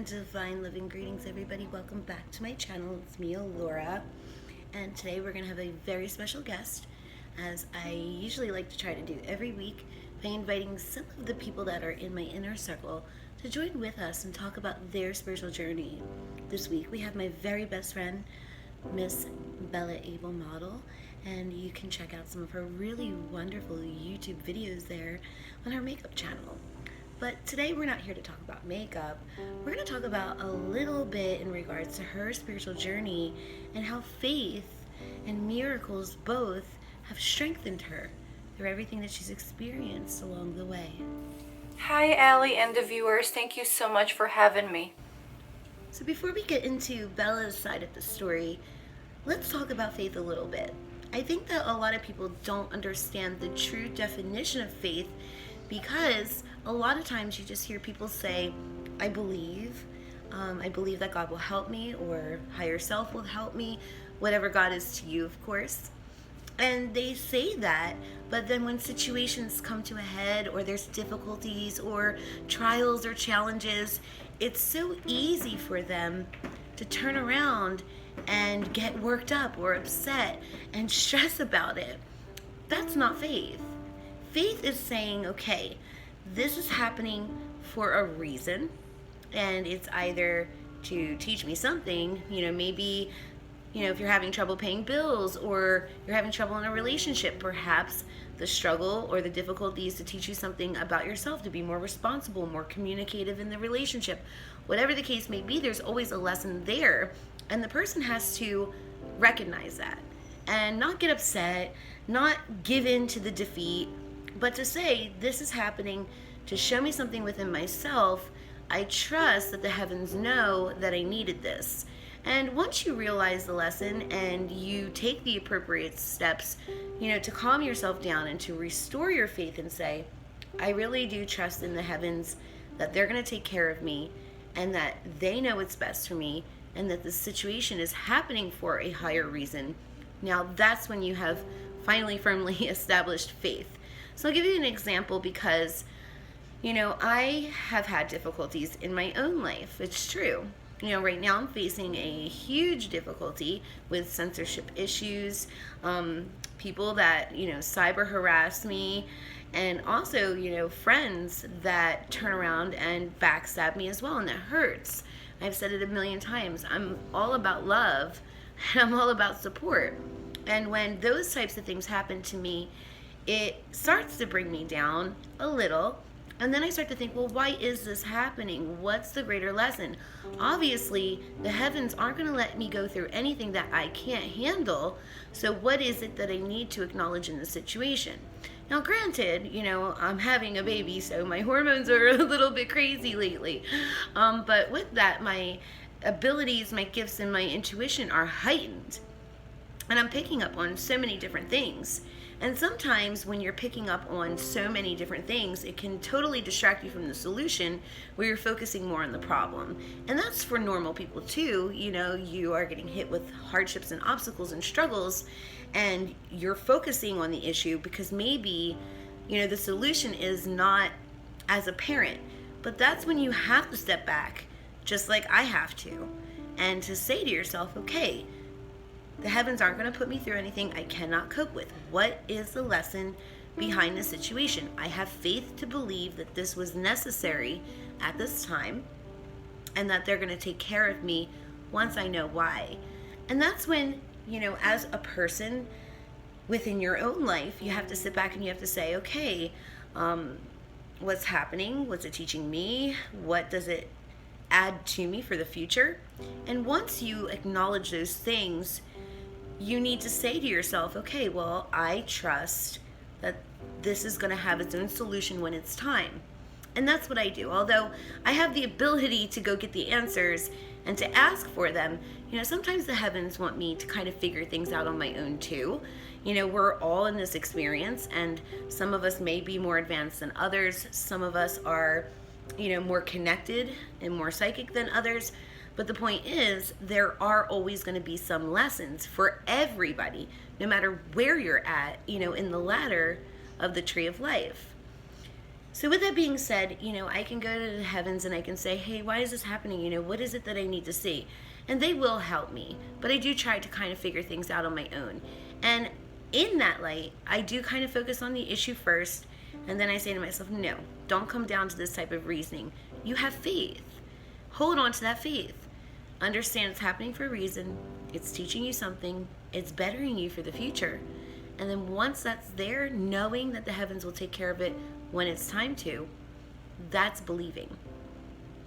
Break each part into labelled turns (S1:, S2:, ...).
S1: and divine living greetings, everybody. Welcome back to my channel. It's me, Alura, and today we're going to have a very special guest, as I usually like to try to do every week by inviting some of the people that are in my inner circle to join with us and talk about their spiritual journey. This week we have my very best friend, Miss Bella Abel Model, and you can check out some of her really wonderful YouTube videos there on her makeup channel. But today we're not here to talk about makeup. We're going to talk about a little bit in regards to her spiritual journey and how faith and miracles both have strengthened her through everything that she's experienced along the way.
S2: Hi, Allie and the viewers. Thank you so much for having me.
S1: So before we get into Bella's side of the story, let's talk about faith a little bit. I think that a lot of people don't understand the true definition of faith, because a lot of times you just hear people say, I believe that God will help me, or higher self will help me, whatever God is to you, of course. And they say that, but then when situations come to a head, or there's difficulties or trials or challenges, it's so easy for them to turn around and get worked up or upset and stress about it. That's not faith. Faith is saying, okay, this is happening for a reason, and it's either to teach me something, maybe, if you're having trouble paying bills, or you're having trouble in a relationship, perhaps the struggle or the difficulty is to teach you something about yourself, to be more responsible, more communicative in the relationship. Whatever the case may be, there's always a lesson there, and the person has to recognize that and not get upset, not give in to the defeat, but to say, this is happening to show me something within myself. I trust that the heavens know that I needed this. And once you realize the lesson and you take the appropriate steps, to calm yourself down and to restore your faith and say, I really do trust in the heavens that they're going to take care of me, and that they know what's best for me, and that the situation is happening for a higher reason. Now that's when you have finally firmly established faith. So I'll give you an example, because, I have had difficulties in my own life. It's true. Right now I'm facing a huge difficulty with censorship issues, people that, cyber harass me, and also, friends that turn around and backstab me as well, and that hurts. I've said it a million times. I'm all about love, and I'm all about support. And when those types of things happen to me, it starts to bring me down a little. And then I start to think, well, why is this happening? What's the greater lesson? Obviously, the heavens aren't going to let me go through anything that I can't handle. So what is it that I need to acknowledge in the situation? Now, granted, I'm having a baby, so my hormones are a little bit crazy lately. But with that, my abilities, my gifts, and my intuition are heightened. And I'm picking up on so many different things. And sometimes when you're picking up on so many different things, it can totally distract you from the solution, where you're focusing more on the problem. And that's for normal people too. You are getting hit with hardships and obstacles and struggles, and you're focusing on the issue because maybe, the solution is not as apparent. But that's when you have to step back, just like I have to, and to say to yourself, okay, the heavens aren't going to put me through anything I cannot cope with. What is the lesson behind the situation? I have faith to believe that this was necessary at this time, and that they're going to take care of me once I know why. And that's when, as a person within your own life, you have to sit back and you have to say, okay, what's happening? What's it teaching me? What does it add to me for the future? And once you acknowledge those things, you need to say to yourself, okay, well, I trust that this is going to have its own solution when it's time. And that's what I do. Although I have the ability to go get the answers and to ask for them, sometimes the heavens want me to kind of figure things out on my own too. We're all in this experience, and some of us may be more advanced than others. Some of us are, more connected and more psychic than others. But the point is, there are always going to be some lessons for everybody, no matter where you're at, in the ladder of the tree of life. So with that being said, I can go to the heavens and I can say, hey, why is this happening? What is it that I need to see? And they will help me. But I do try to kind of figure things out on my own. And in that light, I do kind of focus on the issue first. And then I say to myself, no, don't come down to this type of reasoning. You have faith. Hold on to that faith. Understand it's happening for a reason. It's teaching you something. It's bettering you for the future. And then once that's there, knowing that the heavens will take care of it when it's time to, that's believing.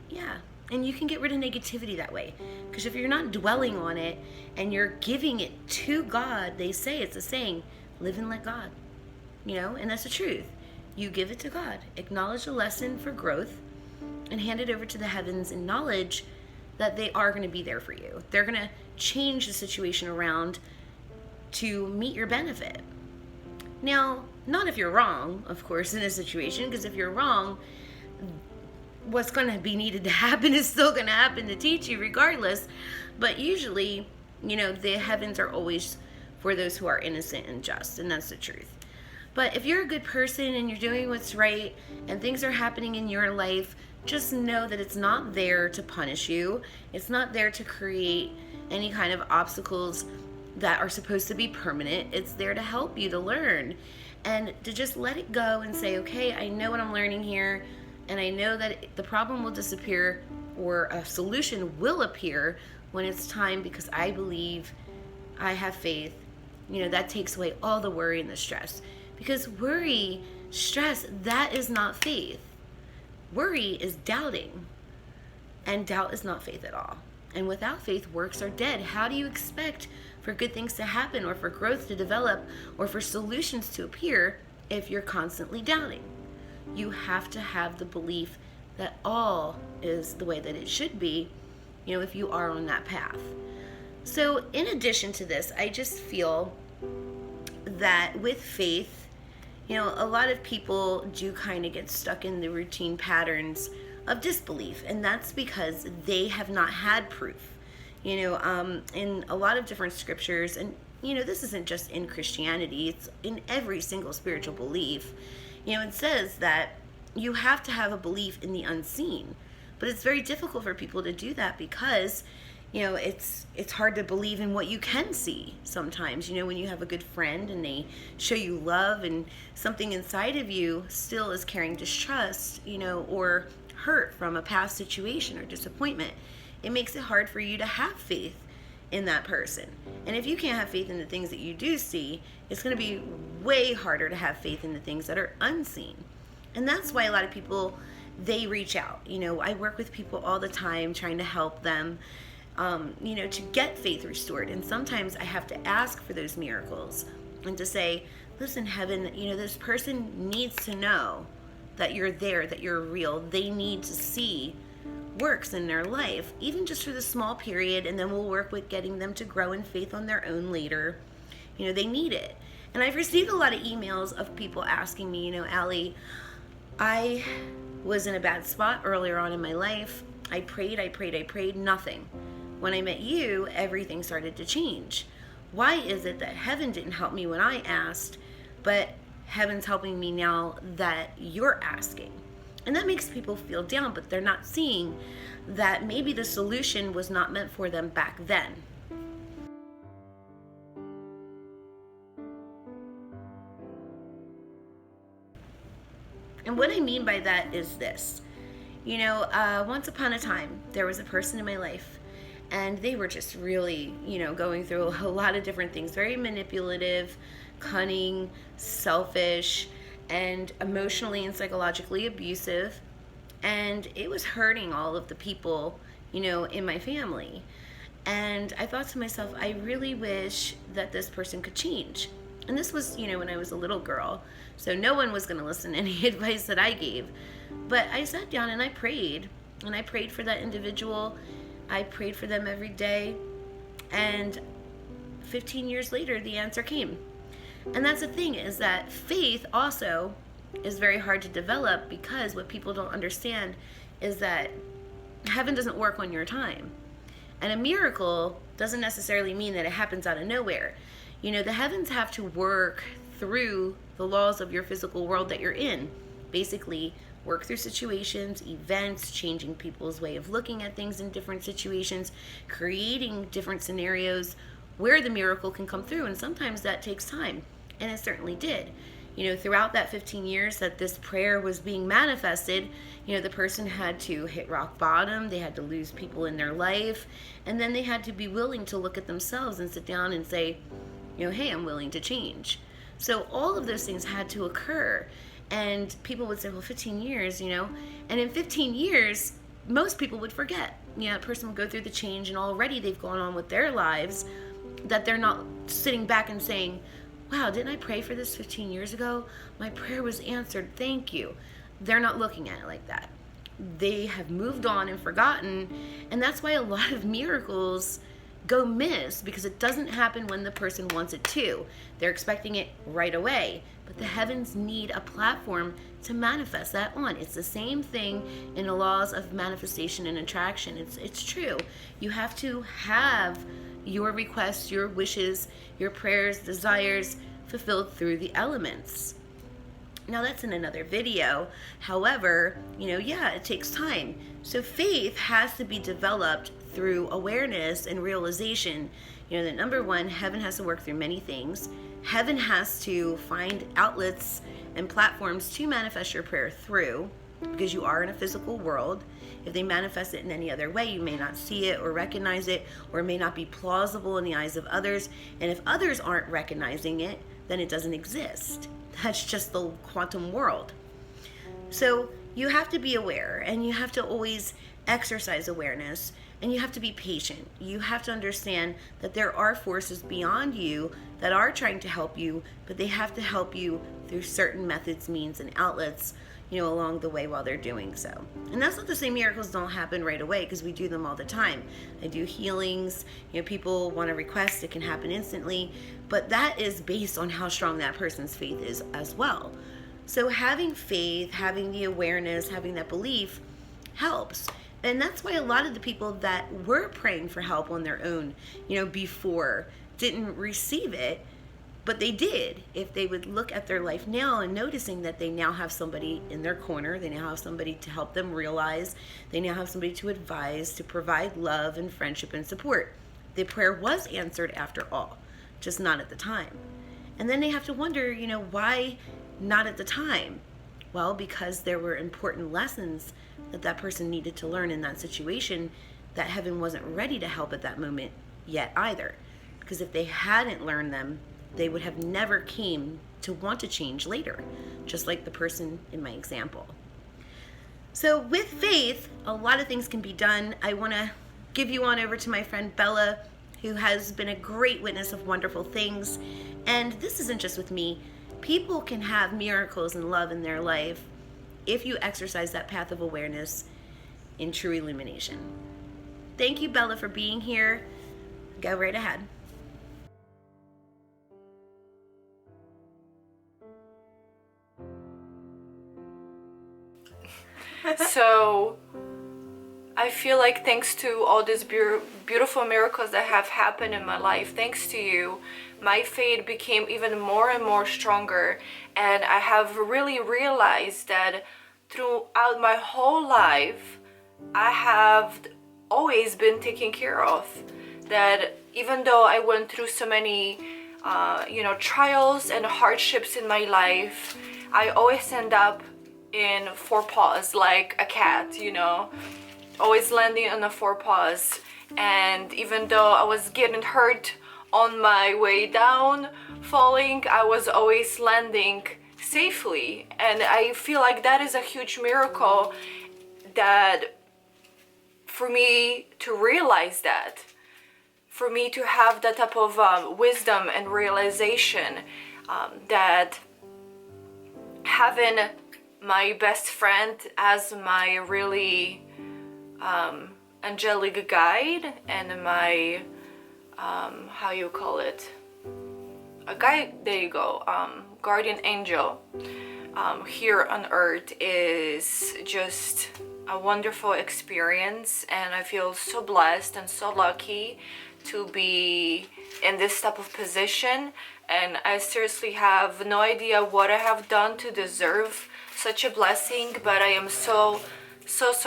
S1: Yeah. And you can get rid of negativity that way. Because if you're not dwelling on it and you're giving it to God, they say, it's a saying, live and let God. And that's the truth. You give it to God. Acknowledge the lesson for growth and hand it over to the heavens in knowledge that they are going to be there for you. They're going to change the situation around to meet your benefit. Now, not if you're wrong, of course, in a situation, because if you're wrong, what's going to be needed to happen is still going to happen to teach you regardless. But usually, the heavens are always for those who are innocent and just, and that's the truth. But if you're a good person and you're doing what's right and things are happening in your life, just know that it's not there to punish you. It's not there to create any kind of obstacles that are supposed to be permanent. It's there to help you to learn and to just let it go and say, okay, I know what I'm learning here, and I know that the problem will disappear or a solution will appear when it's time, because I believe, I have faith. That takes away all the worry and the stress. Because worry, stress, that is not faith. Worry is doubting, and doubt is not faith at all. And without faith, works are dead. How do you expect for good things to happen, or for growth to develop, or for solutions to appear if you're constantly doubting? You have to have the belief that all is the way that it should be, if you are on that path. So in addition to this, I just feel that with faith, a lot of people do kind of get stuck in the routine patterns of disbelief, and that's because they have not had proof. In a lot of different scriptures, and this isn't just in Christianity, it's in every single spiritual belief. It says that you have to have a belief in the unseen, but it's very difficult for people to do that because it's hard to believe in what you can see sometimes. When you have a good friend and they show you love, and something inside of you still is carrying distrust, or hurt from a past situation or disappointment, it makes it hard for you to have faith in that person. And if you can't have faith in the things that you do see, it's going to be way harder to have faith in the things that are unseen. And that's why a lot of people, they reach out. I work with people all the time trying to help them to get faith restored. And sometimes I have to ask for those miracles and to say, listen, heaven, this person needs to know that you're there, that you're real. They need to see works in their life, even just for the small period, and then we'll work with getting them to grow in faith on their own later. They need it. And I've received a lot of emails of people asking me, Allie, I was in a bad spot earlier on in my life. I prayed, nothing. When I met you, everything started to change. Why is it that heaven didn't help me when I asked, but heaven's helping me now that you're asking? And that makes people feel down, but they're not seeing that maybe the solution was not meant for them back then. And what I mean by that is this. Once upon a time, there was a person in my life, and they were just really, going through a lot of different things, very manipulative, cunning, selfish, and emotionally and psychologically abusive. And it was hurting all of the people, in my family. And I thought to myself, I really wish that this person could change. And this was, when I was a little girl. So no one was going to listen to any advice that I gave. But I sat down and I prayed. And I prayed for that individual. I prayed for them every day. And 15 years later, the answer came. And that's the thing, is that faith also is very hard to develop, because what people don't understand is that heaven doesn't work on your time. And a miracle doesn't necessarily mean that it happens out of nowhere. The heavens have to work through the laws of your physical world that you're in. basically work through situations, events, changing people's way of looking at things in different situations, creating different scenarios where the miracle can come through. And sometimes that takes time, and it certainly did. Throughout that 15 years that this prayer was being manifested, the person had to hit rock bottom, they had to lose people in their life, and then they had to be willing to look at themselves and sit down and say, hey, I'm willing to change. So all of those things had to occur. And people would say, well, 15 years, and in 15 years, most people would forget. A person would go through the change, and already they've gone on with their lives, that they're not sitting back and saying, wow, didn't I pray for this 15 years ago? My prayer was answered, thank you. They're not looking at it like that. They have moved on and forgotten, and that's why a lot of miracles go miss, because it doesn't happen when the person wants it to. They're expecting it right away, but the heavens need a platform to manifest that on. It's the same thing in the laws of manifestation and attraction. It's true. You have to have your requests, your wishes, your prayers, desires fulfilled through the elements. Now that's in another video. However, it takes time. So faith has to be developed through awareness and realization. That number one, heaven has to work through many things. Heaven has to find outlets and platforms to manifest your prayer through, because you are in a physical world. If they manifest it in any other way, you may not see it or recognize it, or it may not be plausible in the eyes of others. And if others aren't recognizing it, then it doesn't exist. That's just the quantum world. So you have to be aware, and you have to always exercise awareness, and you have to be patient. You have to understand that there are forces beyond you that are trying to help you, but they have to help you through certain methods, means, and outlets, along the way while they're doing so. And that's not to say miracles don't happen right away, because we do them all the time. I do healings, people want to request, it can happen instantly, but that is based on how strong that person's faith is as well. So having faith, having the awareness, having that belief helps. And that's why a lot of the people that were praying for help on their own, before, didn't receive it, but they did. If they would look at their life now and noticing that they now have somebody in their corner, they now have somebody to help them realize, they now have somebody to advise, to provide love and friendship and support. The prayer was answered after all, just not at the time. And then they have to wonder, why not at the time? Well, because there were important lessons that person needed to learn in that situation that heaven wasn't ready to help at that moment yet either. Because if they hadn't learned them, they would have never came to want to change later, just like the person in my example. So with faith, a lot of things can be done. I want to give you on over to my friend Bella, who has been a great witness of wonderful things. And this isn't just with me. People can have miracles and love in their life if you exercise that path of awareness in true illumination. Thank you, Bella, for being here. Go right ahead.
S2: So I feel like thanks to all these beautiful miracles that have happened in my life, thanks to you, my faith became even more and more stronger. And I have really realized that throughout my whole life, I have always been taken care of. That even though I went through so many trials and hardships in my life, I always end up in four paws like a cat, always landing on the four paws. And even though I was getting hurt on my way down, falling, I was always landing safely. And I feel like that is a huge miracle, that for me to realize that, for me to have that type of wisdom and realization, that having my best friend as my really angelic guide and my how you call it, a guide, there you go, guardian angel here on earth is just a wonderful experience. And I feel so blessed and so lucky to be in this type of position. And I seriously have no idea what I have done to deserve such a blessing, but I am so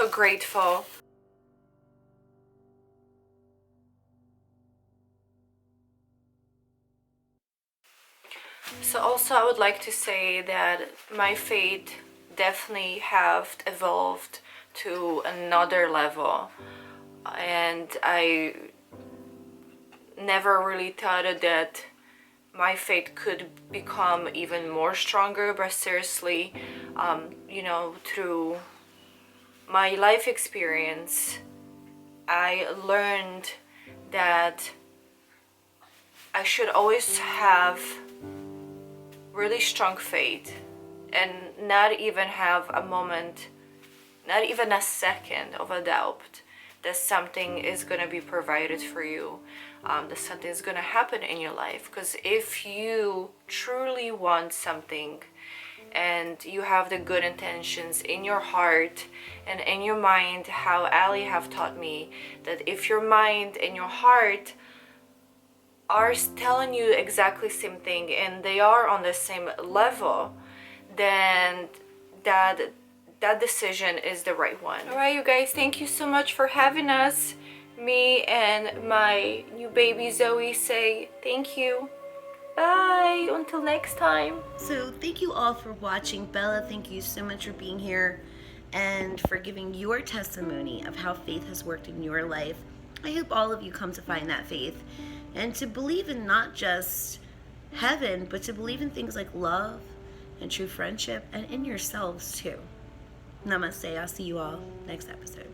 S2: grateful. So also I would like to say that my faith definitely have evolved to another level, and I never really thought that my faith could become even more stronger. But seriously, through my life experience, I learned that I should always have really strong faith and not even have a moment, not even a second of a doubt that something is going to be provided for you, that something is going to happen in your life. Because if you truly want something and you have the good intentions in your heart and in your mind, how Ali have taught me that if your mind and your heart are telling you exactly same thing and they are on the same level, then that decision is the right one. All right, you guys, thank you so much for having us. Me and my new baby Zoe say thank you. Bye, until next time.
S1: So thank you all for watching. Bella, thank you so much for being here and for giving your testimony of how faith has worked in your life. I hope all of you come to find that faith and to believe in not just heaven, but to believe in things like love and true friendship and in yourselves too. Namaste. I'll see you all next episode.